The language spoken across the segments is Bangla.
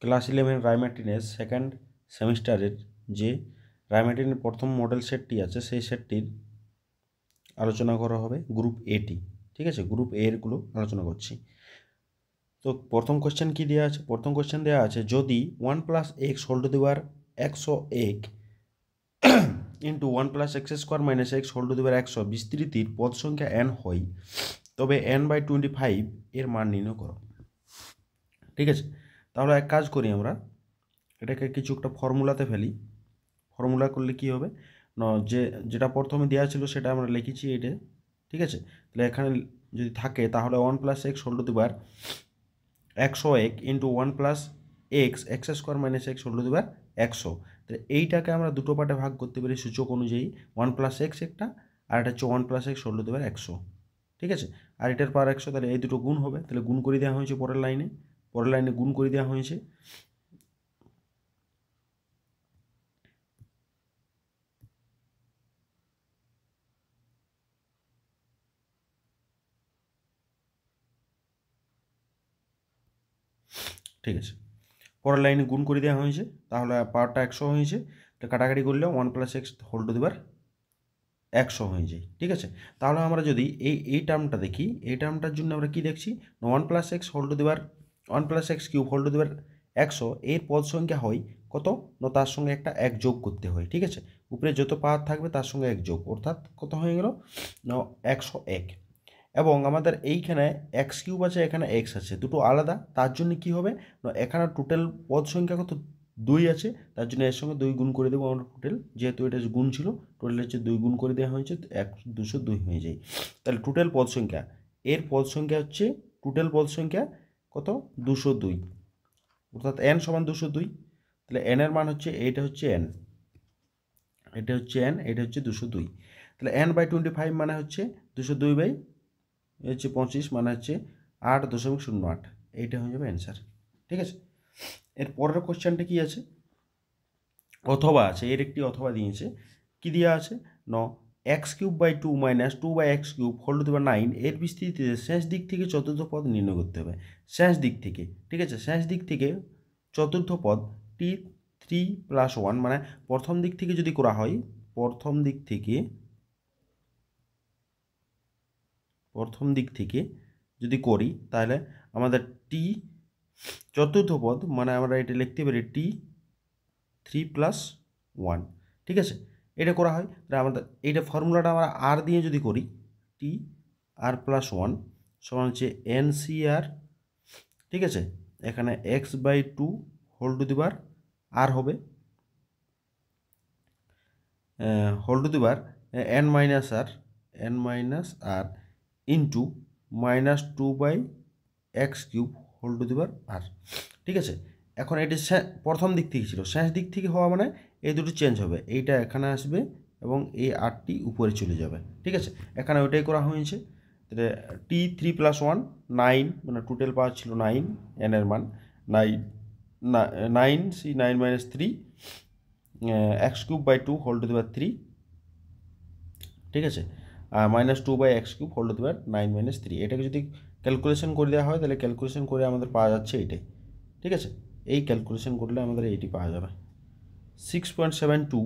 ক্লাস 11 রায়মার্টিনের সেকেন্ড সেমিস্টারের যে রায়মার্টিনের প্রথম মডেল সেটটি আছে সেই সেটটির আলোচনা করা হবে গ্রুপ এটি। ঠিক আছে, গ্রুপ এ এরগুলো আলোচনা করছি। তো প্রথম কোশ্চেন কী দেওয়া আছে? প্রথম কোশ্চেন দেওয়া আছে, যদি 1 + x whole to the power 101 into 1 + x² - x whole to the power 100 বিস্তৃতির পদ সংখ্যা n হয়, তবে n/25 এর মান নির্ণয় করো। ঠিক আছে, তাহলে এক কাজ করি, আমরা এটাকে কিছু একটা ফর্মুলাতে ফেলি। ফর্মুলা করলে কি হবে না, যেটা প্রথমে দেওয়া ছিল সেটা আমরা লিখেছি এটা। ঠিক আছে, তাহলে এখানে যদি থাকে তাহলে 1 + x whole to the power 101 into 1 + x x² - x whole to the power 100। তাহলে এইটাকে আমরা দুটো পার্টে ভাগ করতে পারি সূচক অনুযায়ী, 1 + x একটা, আর এটা হচ্ছে 1 + x whole to the power 100। ঠিক আছে, আর এটার পাওয়ার 100, তাহলে এই দুটো গুণ হবে, তাহলে গুণ করে দেওয়া হয়েছে পরের লাইনে গুণ করে দেওয়া হয়েছে। ঠিক আছে, পরের লাইনে গুণ করে দেওয়া হয়েছে, তাহলে পাওয়ারটা 100 হয়েছে। তো কাটাকাটি করলে 1 + x whole to the power 100 হয়ে যায়। ঠিক আছে, তাহলে আমরা যদি এই টার্মটা দেখি, এই টার্মটার জন্য আমরা কি দেখছি, 1 + x whole to the power 1 + x³ whole to the power 100 এর পদ সংখ্যা হয় কত না, তার সঙ্গে একটা 1 যোগ করতে হয়। ঠিক আছে, উপরে যত পাওয়ার থাকবে তার সঙ্গে 1 যোগ, অর্থাৎ কত হয়ে গেল না 101। এবং আমাদের এইখানে x³ আছে, এখানে x আছে, দুটো আলাদা, তার জন্য কি হবে না, এখানে টোটাল পদ সংখ্যা কত 2 আছে, তার জন্য এর সঙ্গে 2 গুণ করে দেবো আমরা টোটাল, যেহেতু এটা গুণ ছিল, টোটাল হচ্ছে 2 গুণ করে দেওয়া হয়েছে, 202 হয়ে যায়। তাহলে টোটাল পদ সংখ্যা, এর পদ সংখ্যা হচ্ছে টোটাল পদ সংখ্যা কত 202, অর্থাৎ n সমান 202। তাহলে n এর মান হচ্ছে, এইটা হচ্ছে n, এটা হচ্ছে n, এটা হচ্ছে 202। তাহলে n/25 মানে হচ্ছে 202/25 মানে হচ্ছে 8.08, এইটা হয়ে যাবে অ্যান্সার। ঠিক আছে, এর পরের কোশ্চেনটা কি আছে, অথবা আছে, এর একটি অথবা দিয়েছে। কি দেওয়া আছে ন, x³/2 - 2/x³ whole to the পাওয়ার 9 এর বিস্তৃতিতে শেষ দিক থেকে চতুর্থ পদ নির্ণয় করতে হবে। শেষ দিক থেকে, ঠিক আছে, শেষ দিক থেকে চতুর্থ পদ t3+1, মানে প্রথম দিক থেকে যদি করা হয়, প্রথম দিক থেকে যদি করি, তাহলে আমাদের টি চতুর্থ পদ, মানে আমরা এটা লিখতে পারি t3+1। ঠিক আছে, এটা করা হয়, তাহলে আমাদের এইটা ফর্মুলাটা আমরা আর দিয়ে যদি করি, t(r+1) সমান হচ্ছে NCR। ঠিক আছে, এখানে x/2 whole to the power r হবে whole to the power n-r into -2/x³ whole to the power r. ঠিক আছে, এখন এটি প্রথম দিক থেকে ছিল, শেষ দিক থেকে হওয়া মানে এই দুটো চেঞ্জ হবে, এইটা এখানে আসবে এবং এই আরটি উপরে চলে যাবে। ঠিক আছে, এখানে ওইটাই করা হয়েছে। তাহলে t3+1 9, মানে টোটাল পাওয়ার ছিল 9, n এর মান 9 c 9 - 3 x³/2 whole to the পাওয়ার 3। ঠিক আছে, -2/x³ হোল টু দি পাওয়ার 9 - 3, এটাকে যদি ক্যালকুলেশন করে দেওয়া হয়, তাহলে ক্যালকুলেশন করে আমাদের পাওয়া যাচ্ছে এইটাই। ঠিক আছে, এই ক্যালকুলেশন করলে আমাদের এইটি পাওয়া যাবে 6.72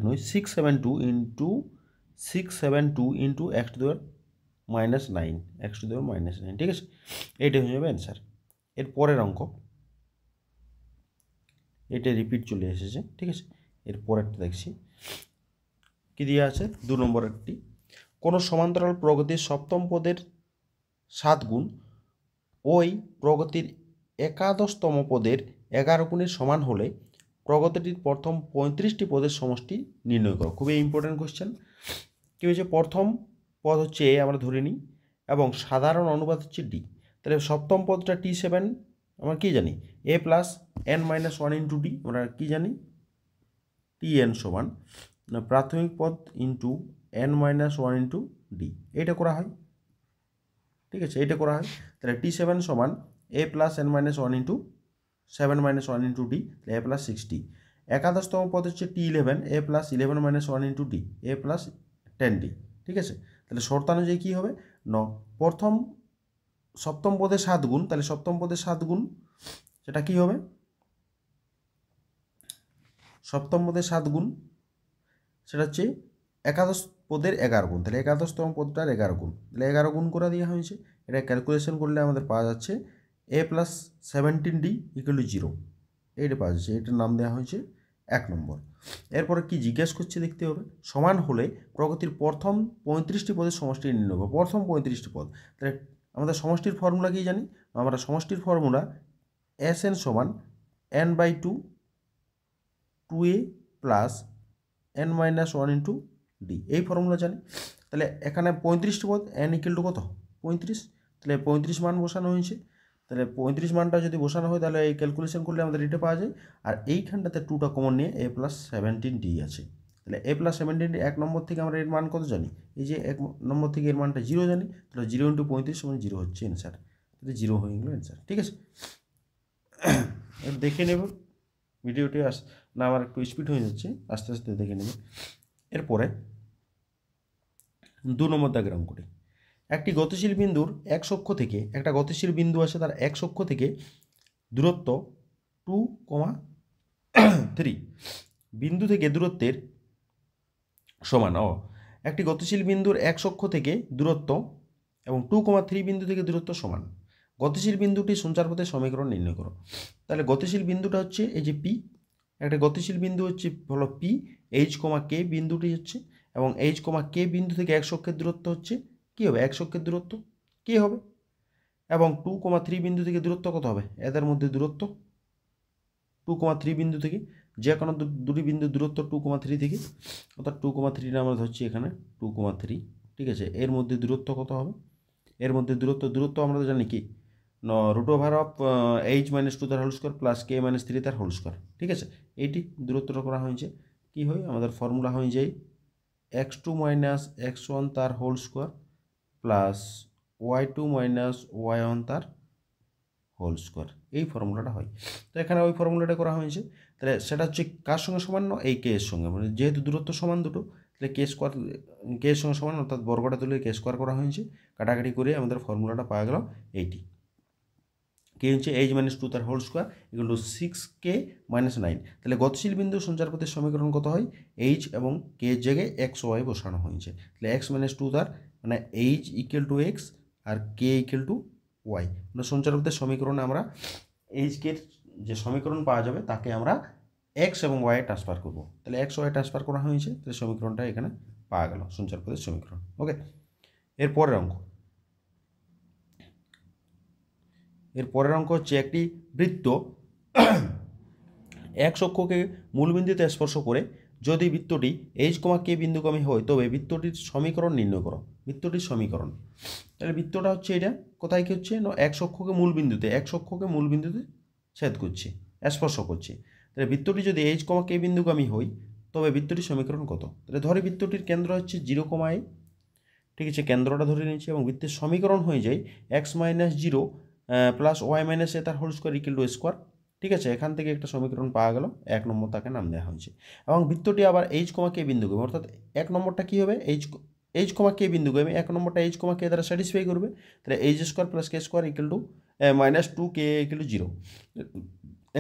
নয় 672 ইন্টু 672 ইন্টু x⁻⁹ x⁻⁹। ঠিক আছে, এইটাই হয়ে যাবে অ্যান্সার। এর পরের অঙ্ক, এটা রিপিট চলে এসেছে। ঠিক আছে, এর পরেরটা দেখছি কি দিয়ে আছে, 2 নম্বরেরটি, কোনো সমান্তরাল প্রগতির সপ্তম পদের 7 গুণ ওই প্রগতির একাদশতম পদের 11 গুণের সমান হলে প্রগতিটির প্রথম 35টি পদের সমষ্টি নির্ণয় করো। খুবই ইম্পর্টেন্ট কোশ্চেন। কী হয়েছে, প্রথম পদ হচ্ছে এ আমরা ধরে নিই, এবং সাধারণ অনুপাত হচ্ছে ডি। তাহলে সপ্তম পদটা t7, আমরা কী জানি, a+n-1 ইন্টু ডি, আমরা কী জানি tn সমান প্রাথমিক পদ ইন্টু n-1 ইন্টু ডি, এইটা করা হয়। ঠিক আছে, এইটা করা হয়, তাহলে t7 সমান a+n-1 into 7 - 1 into D, a+60। একাদশতম পদ হচ্ছে t11, a+11 - 1 into D, a+10d। ঠিক আছে, তাহলে শর্তানুযায়ী কী হবে, প্রথম সপ্তম পদে 7 গুণ, তাহলে সপ্তম পদে 7 গুণ সেটা কি হবে, সপ্তম পদে 7 গুণ সেটা হচ্ছে একাদশ পদের 11 গুণ, তাহলে একাদশতম পদটার 11 গুণ, তাহলে 11 গুণ করে দেওয়া হয়েছে। এটা ক্যালকুলেশন করলে আমাদের পাওয়া যাচ্ছে a plus 17d equal to 0, এইটা পাওয়া যাচ্ছে, এটার নাম দেওয়া হয়েছে 1 নম্বর। এরপরে কি জিজ্ঞেস করছে দেখতে হবে, সমান হলে প্রগতির প্রথম 35টি পদের সমষ্টি নির্ণয় করব, প্রথম 35টি পদ। তাহলে আমাদের সমষ্টির ফর্মুলা কি জানি, আমরা সমষ্টির ফর্মুলা SN সমান n/2 2a plus n-1 into D, এই ফর্মুলা জানি। তাহলে এখানে 35টি পদ, n ইকুয়াল টু কত 35, তাহলে 35 মান বসানো হয়েছে। তাহলে 35 মানটা যদি বসানো হয় তাহলে এই ক্যালকুলেশন করলে আমাদের এটা পাওয়া যায়। আর এইখানটাতে 2টা কমন নিয়ে a প্লাস 17d আছে, তাহলে a প্লাস 17d 1 নম্বর থেকে আমরা এর মান কত জানি, এই যে 1 নম্বর থেকে এর মানটা 0 জানি, তাহলে 0 ইন্টু 35 সমান 0 হচ্ছে অ্যান্সার, তাহলে 0 হয়ে গেল অ্যান্সার। ঠিক আছে, দেখে নেব ভিডিওটি না আমার একটু স্পিড হয়ে যাচ্ছে, আস্তে আস্তে দেখে নেবে। এরপরে 2 নম্বর দাগের অঙ্কটি, একটি গতিশীল বিন্দুর এক অক্ষ থেকে, একটা গতিশীল বিন্দু আছে তার এক অক্ষ থেকে দূরত্ব 2,3 বিন্দু থেকে দূরত্বের সমান। একটি গতিশীল বিন্দুর এক অক্ষ থেকে দূরত্ব এবং 2,3 বিন্দু থেকে দূরত্ব সমান, গতিশীল বিন্দুটি সঞ্চারপথের সমীকরণ নির্ণয় করো। তাহলে গতিশীল বিন্দুটা হচ্ছে এই যে পি, একটা গতিশীল বিন্দু হচ্ছে হলো পি, এইচ কমা কে বিন্দুটি হচ্ছে, এবং এইচ কমা কে বিন্দু থেকে এক অক্ষের দূরত্ব হচ্ছে কী হবে, এক অক্ষের দূরত্ব কী হবে, এবং 2,3 বিন্দু থেকে দূরত্ব কত হবে, এদের মধ্যে দূরত্ব 2,3 বিন্দু থেকে, যে কোনো দুটি বিন্দুর দূরত্ব 2,3 থেকে, অর্থাৎ 2,3 আমরা ধরছি এখানে 2,3, ঠিক আছে। এর মধ্যে দূরত্ব কত হবে, এর মধ্যে দূরত্ব আমরা তো জানি কি √অফ h - 2 তার হোল স্কোয়ার প্লাস k - 3 তার হোল স্কোয়ার, ঠিক আছে। এইটি দূরত্বটা করা হয়েছে, কি হয় আমাদের ফর্মুলা হয়ে যায় x2 - x1 তার whole square plus y2 - y1 তার হোল স্কোয়ার, এই ফর্মুলাটা হয়। তো এখানে ওই ফর্মুলাটা করা হয়েছে, তাহলে সেটা হচ্ছে কার সঙ্গে সমান, এই কে এর সঙ্গে, মানে যেহেতু দূরত্ব সমান দুটো, তাহলে কে স্কোয়ার কে এর সঙ্গে সমান, অর্থাৎ বর্গটা তুলে কে স্কোয়ার করা হয়েছে, কাটাকাটি করে আমাদের ফর্মুলাটা পাওয়া গেল এইটি, কে হচ্ছে h - 2 তার whole square equal two 6k - 9। তাহলে গতিশীল বিন্দু সঞ্চারপথের সমীকরণ কত হয়, h এবং k এর জায়গায় x y বসানো হয়েছে, তাহলে x - 2 তার মানে h ইকুয়াল টু x আর k ইকুয়াল টু y, মানে সঞ্চারপথের সমীকরণে আমরা h কে যে সমীকরণ পাওয়া যাবে তাকে আমরা x এবং y ট্রান্সফার করব, তাহলে x y ট্রান্সফার করা হয়েছে, তাহলে সমীকরণটা এখানে পাওয়া গেল সঞ্চারপথের সমীকরণ। ওকে, এরপরের অঙ্ক, হচ্ছে একটি বৃত্ত এক অক্ষকে মূলবিন্দুতে স্পর্শ করে যদি বৃত্তটি h, k বিন্দুগামী হয় তবে বৃত্তটির সমীকরণ নির্ণয় করো, বৃত্তটির সমীকরণ। তাহলে বৃত্তটা হচ্ছে এটা কোথায় কি হচ্ছে না, এক অক্ষকে মূলবিন্দুতে ছেদ করছে, স্পর্শ করছে। তাহলে বৃত্তটি যদি h, k বিন্দুগামী হয় তবে বৃত্তটির সমীকরণ কত, তাহলে ধরে বৃত্তটির কেন্দ্র হচ্ছে 0, a, ঠিক আছে, কেন্দ্রটা ধরে নিচ্ছি, এবং বৃত্তের সমীকরণ হয়ে যায় x - 0 প্লাস y - a তার whole square equal to square, ঠিক আছে। এখান থেকে একটা সমীকরণ পাওয়া গেল, 1 নম্বর তাকে নাম দেওয়া হয়েছে। এবং বৃত্তটি আবার h, k বিন্দুগামী, অর্থাৎ 1 নম্বরটা কী হবে, h, k বিন্দুগামী, 1 নম্বরটা h, k দ্বারা স্যাটিসফাই করবে, তাহলে h square plus k square equal two -2k equal to 0।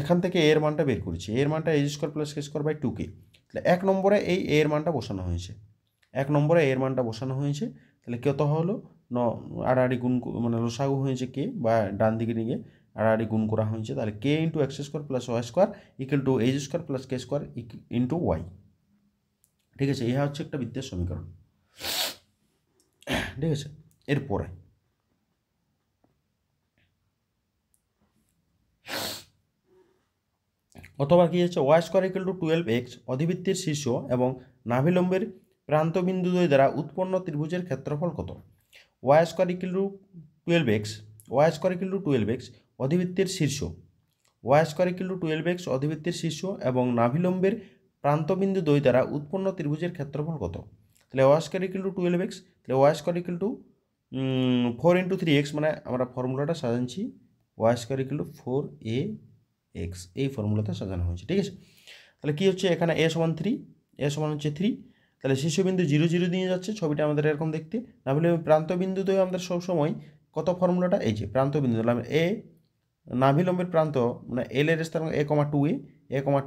এখান থেকে এর মানটা বের করেছি, এর মানটা h square plus k square by 2k, তাহলে 1 নম্বরে এই এর মানটা বসানো হয়েছে, 1 নম্বরে এর মানটা বসানো হয়েছে, তাহলে কত হলো আড়াআড়ি গুণ, মানে লসাগু হয়েছে কে, বা ডান দিকে নিয়ে আড়াআড়ি গুণ করা হয়েছে, তাহলে k into x square plus y square equal to h square plus k square into y, ঠিক আছে। ইহা হচ্ছে একটা বৃত্তের সমীকরণ, ঠিক আছে। এরপরে অথবা কি হচ্ছে y square equal to 12x অধিবৃত্তের শীর্ষ এবং নাভিলম্বের প্রান্তবিন্দুদ্বয় দ্বারা উৎপন্ন ত্রিভুজের ক্ষেত্রফল কত। Y square equal to 12x, y square equal to 12x অধিবৃত্তের শীর্ষ, y square equal to 12x অধিবৃত্তের শীর্ষ এবং নাভিলম্বের প্রান্তবিন্দুদ্বয় দ্বারা উৎপন্ন ত্রিভুজের ক্ষেত্রফল কত। তাহলে Y square equal to 12x, তাহলে Y square equal two 4 × 3x, মানে আমরা ফর্মুলাটা সাজাচ্ছি y square equal to 4ax, এই ফর্মুলাতে সাজানো হয়েছে, ঠিক আছে। তাহলে কী হচ্ছে এখানে a সমান 3, a সমান হচ্ছে 3, তাহলে শীর্ষবিন্দু 0, 0 দিয়ে যাচ্ছে, ছবিটা আমাদের এরকম দেখতে, না হলে প্রান্তবিন্দুতে আমাদের সবসময় কত ফর্মুলাটা? এই যে প্রান্ত বিন্দু দিলাম এ, নাভিলম্বের প্রান্ত মানে এল এর স্থান এ কমা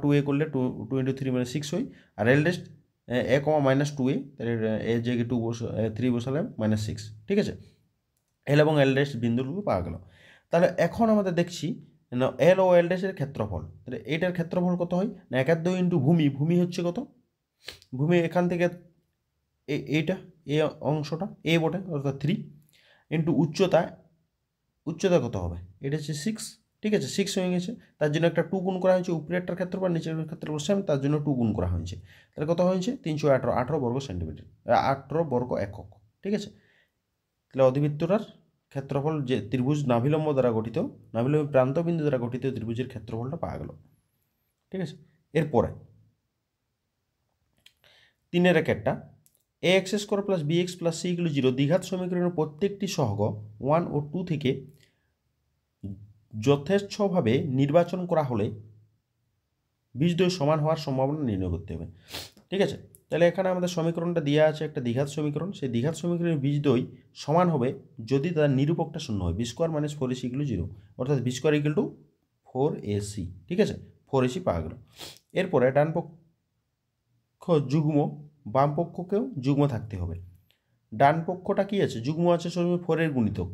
টু এ করলে টু ইন্টু থ্রি মানে 6 হয়, আর এল রেস্ট a comma minus two a, তাহলে এর জায়গায় 3 বসালে -6, ঠিক আছে। এল এবং এল রেস্ট বিন্দুগুলো পাওয়া গেল। তাহলে এখন আমাদের দেখছি এল ও এল রেস্টের ক্ষেত্রফল, তাহলে এইটার ক্ষেত্রফল কত হয় না 1/2 ইন্টু ভূমি হচ্ছে কত, ভূমি এখান থেকে এইটা এই অংশটা এ বটে অর্থাৎ 3 ইন্টু উচ্চতা কত হবে, এটা হচ্ছে 6, ঠিক আছে, 6 হয়ে গেছে। তার জন্য একটা 2 গুণ করা হয়েছে, উপরেরটার ক্ষেত্রফল নিচের ক্ষেত্রফল সেম, তার জন্য 2 গুণ করা হয়েছে। তাহলে কত হয়েছে 318 বর্গ সেন্টিমিটার, 18 বর্গ একক, ঠিক আছে। তাহলে অধিবৃত্তটার ক্ষেত্রফল যে ত্রিভুজ নাভিলম্ব দ্বারা গঠিত, নাভিলম্ব প্রান্তবিন্দু দ্বারা গঠিত ত্রিভুজের ক্ষেত্রফলটা পাওয়া গেল, ঠিক আছে। এরপরে 3-এর একটা a x square plus b x plus c equal 0 দ্বিঘাত সমীকরণের প্রত্যেকটি সহগ 1 ও 2 থেকে যথেচ্ছভাবে নির্বাচন করা হলে বীজদ্বয় সমান হওয়ার সম্ভাবনা নির্ণয় করতে হবে, ঠিক আছে। তাহলে এখানে আমাদের সমীকরণটা দেওয়া আছে একটা দ্বিঘাত সমীকরণ, সেই দ্বিঘাত সমীকরণের বীজদ্বয় সমান হবে যদি তার নিরূপকটা শূন্য হয়, B square minus 4ac equal 0, অর্থাৎ B square equal two 4ac, ঠিক আছে, 4ac পাওয়া গেল। এরপরে ডান পক্ষ যুগ্ম, বাম পক্ষকেও যুগ্ম থাকতে হবে। ডান পক্ষটা কি আছে, যুগ্ম আছে, সবসময় 4-এর গুণিতক,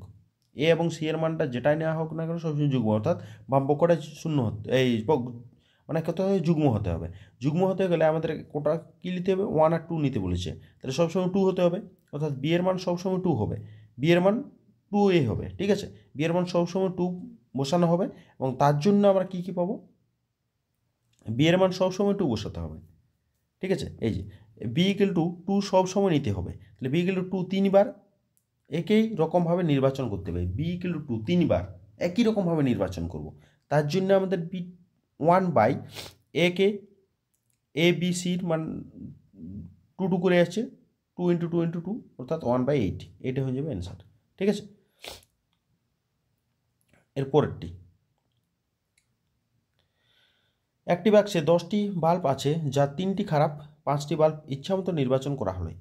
এ এবং সি এর মানটা যেটাই নেওয়া হোক না কেন সবসময় যুগ্ম, অর্থাৎ বাম পক্ষটা শূন্য হতে মানে কত হবে যুগ্ম হতে হবে। যুগ্ম হতে গেলে আমাদের কোটা কী নিতে হবে, 1 আর 2 নিতে বলেছে, তাহলে সবসময় 2 হতে হবে, অর্থাৎ বি এর মান সবসময় 2 হবে, বি এর মান 2a হবে, ঠিক আছে। বি এর মান সবসময় 2 বসানো হবে এবং তার জন্য আমরা কী কী পাবো, বি এর মান সবসময় 2 বসাতে হবে, ঠিক আছে। এই যে বি ইকুয়াল টু 2 সবসময় নিতে হবে, তাহলে বি ইকুয়াল টু 2 3বার একই রকমভাবে নির্বাচন করতে হবে, বি ইকুয়াল টু 2 3বার একই রকমভাবে নির্বাচন করব। তার জন্য আমাদের বি 1 কে এ বি সির মান 2 করে আছে, 2 ইন্টু 2 ইন্টু 2 অর্থাৎ 1/8, এটা হয়ে যাবে অ্যান্সার, ঠিক আছে। এরপরেরটি একটি বাক্সে 10টি বাল্ব আছে যা 3টি খারাপ, 5টি বাল্ব ইচ্ছামতো নির্বাচন করা হলে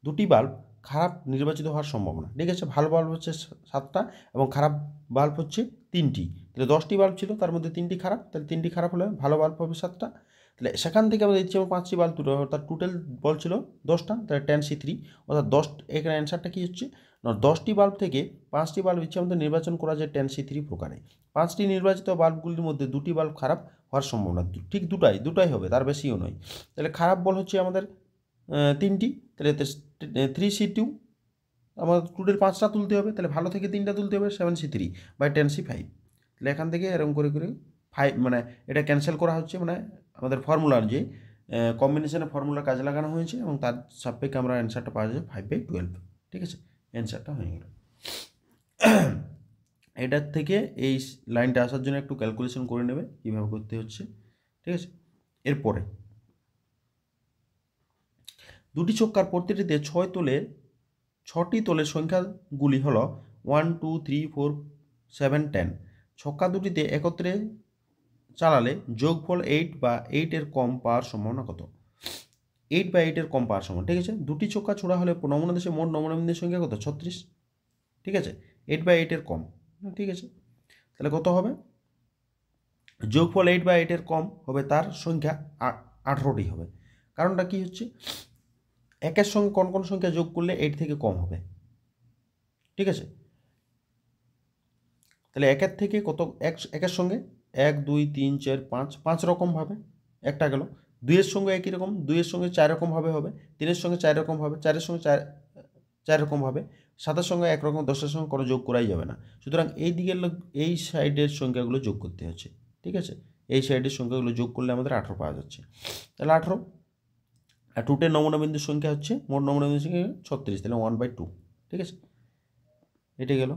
2টি বাল্ব খারাপ নির্বাচিত হওয়ার সম্ভাবনা, ঠিক আছে। ভালো বাল্ব হচ্ছে 7টা এবং খারাপ বাল্ব হচ্ছে 3টি, তাহলে 10টি বাল্ব ছিল তার মধ্যে 3টি খারাপ, তাহলে 3টি খারাপ হলে ভালো বাল্ব হবে 7টা, তাহলে সেখান থেকে আমাদের ইচ্ছে 5টি বাল্ব তুলে, অর্থাৎ টোটাল বল ছিল 10টা, তাহলে 10c3, অর্থাৎ 10, এখানে অ্যান্সারটা কী হচ্ছে না 10টি বাল্ব থেকে 5টি বাল্ব ইচ্ছামতো নির্বাচন করা যায় 10c3 প্রকারে। 5টি নির্বাচিত বাল্বগুলির মধ্যে 2টি বাল্ব খারাপ হওয়ার সম্ভাবনা ঠিক দুটাই হবে, তার বেশিও নয়। তাহলে খারাপ বল হচ্ছে আমাদের 3টি, তাহলে 3c2 আমাদের টোটাল 5টা তুলতে হবে, তাহলে ভালো থেকে 3টা তুলতে হবে 7c3/10c5, তাহলে এখান থেকে এরকম করে 5 মানে এটা ক্যান্সেল করা হচ্ছে, মানে আমাদের ফর্মুলার যে কম্বিনেশনের ফর্মুলা কাজে লাগানো হয়েছে এবং তার সাপেক্ষে আমরা অ্যান্সারটা পাওয়া যাবে 5/12, ঠিক আছে, অ্যান্সারটা হয়ে গেল। এটার থেকে এই লাইনটা আসার জন্য একটু ক্যালকুলেশন করে নেবে কীভাবে করতে হচ্ছে, ঠিক আছে। এরপরে দুটি ছক্কার প্রতিটিতে 6টি তোলের সংখ্যাগুলি হলো 1 2 3 4 7 10। ছক্কা দুটিতে একত্রে চালালে যোগফল 8 বা 8-এর কম পাওয়ার সম্ভাবনা কত, 8/8-এর কম পাওয়ার সম্ভাবনা, ঠিক আছে। দুটি ছক্কা ছোড়া হলে নমুনা দেশে মোট নমুনাবিন্দুর সংখ্যা কত 36, ঠিক আছে, 8/8-এর কম, ঠিক আছে। তাহলে কত হবে, যোগফল 8/8-এর কম হবে, তার সংখ্যা 18টি হবে। কারণটা কি হচ্ছে, একের সঙ্গে কোন সংখ্যা যোগ করলে 8 থেকে কম হবে, ঠিক আছে। তাহলে একের থেকে একের সঙ্গে 1 2 3 4 5 রকমভাবে একটা গেল, 2-এর সঙ্গে একই রকম, 2-এর সঙ্গে 4 রকমভাবে হবে, 3-এর সঙ্গে 4 রকমভাবে, 4-এর সঙ্গে 4 রকমভাবে, 7-এর সঙ্গে একরকম, 10-এর সঙ্গে কোনো যোগ করাই যাবে না। সুতরাং এই দিকের এই সাইডের সংখ্যাগুলো যোগ করতে হচ্ছে, ঠিক আছে। এই সাইডের সংখ্যাগুলো যোগ করলে আমাদের 18 পাওয়া যাচ্ছে, তাহলে 18, আর 2-টের নমুনাবিন্দুর সংখ্যা হচ্ছে মোট নমুনাবিন্দুর সংখ্যা 36, তাহলে 1/2, ঠিক আছে। এটা গেল,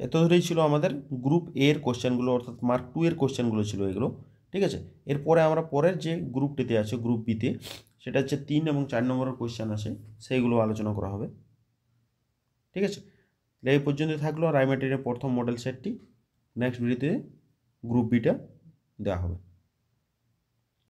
এত ধরেই ছিল আমাদের গ্রুপ এর কোশ্চেনগুলো, অর্থাৎ মার্ক 2-এর কোশ্চেনগুলো ছিল এগুলো, ঠিক আছে। এরপরে আমরা পরের যে গ্রুপটিতে আছে গ্রুপ বিতে, সেটা হচ্ছে 3 এবং 4 নম্বরের কোশ্চেন আছে, সেইগুলো আলোচনা করা হবে, ঠিক আছে। এই পর্যন্ত থাকলো রায় ম্যাটেরিয়ালের প্রথম মডেল সেটটি, নেক্সট ভিডিওতে গ্রুপ বিটা দেওয়া হবে।